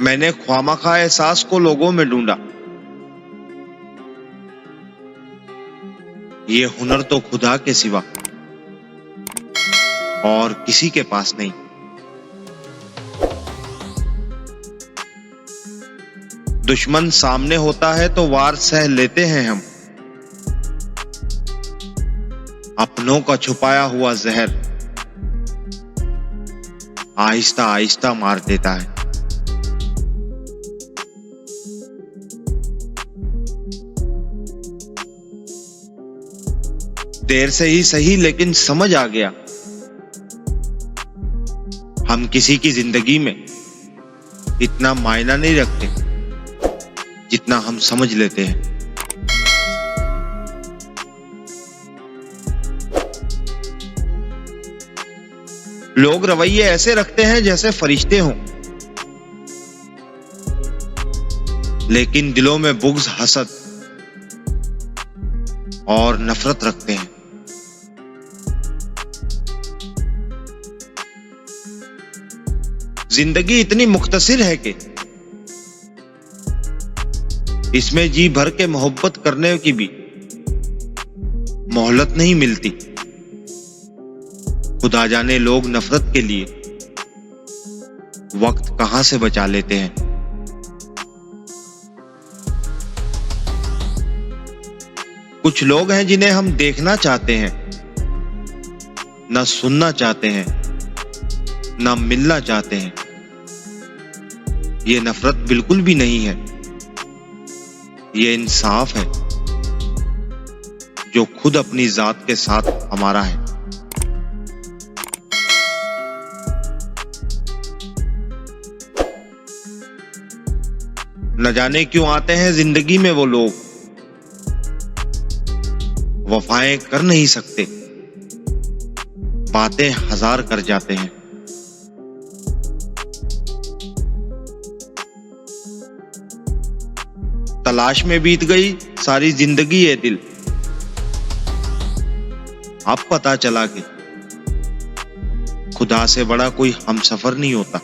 मैंने ख्वामखा एहसास को लोगों में ढूंढा। ये हुनर तो खुदा के सिवा और किसी के पास नहीं। दुश्मन सामने होता है तो वार सह लेते हैं हम। अपनों का छुपाया हुआ जहर आहिस्ता आहिस्ता मार देता है। देर से ही सही लेकिन समझ आ गया, हम किसी की जिंदगी में इतना मायना नहीं रखते जितना हम समझ लेते हैं। लोग रवैये ऐसे रखते हैं जैसे फरिश्ते हों, लेकिन दिलों में बुग़्ज़, हसद और नफरत रखते हैं। जिंदगी इतनी मुख्तसिर है कि इसमें जी भर के मोहब्बत करने की भी मोहलत नहीं मिलती। खुदा जाने लोग नफरत के लिए वक्त कहां से बचा लेते हैं। कुछ लोग हैं जिन्हें हम देखना चाहते हैं, ना सुनना चाहते हैं, ना मिलना चाहते हैं। ये नफरत बिल्कुल भी नहीं है, ये इंसाफ है जो खुद अपनी जात के साथ हमारा है। न जाने क्यों आते हैं जिंदगी में वो लोग, वफाएं कर नहीं सकते, बातें हजार कर जाते हैं। तलाश में बीत गई सारी जिंदगी ये दिल, अब पता चला कि खुदा से बड़ा कोई हमसफर नहीं होता।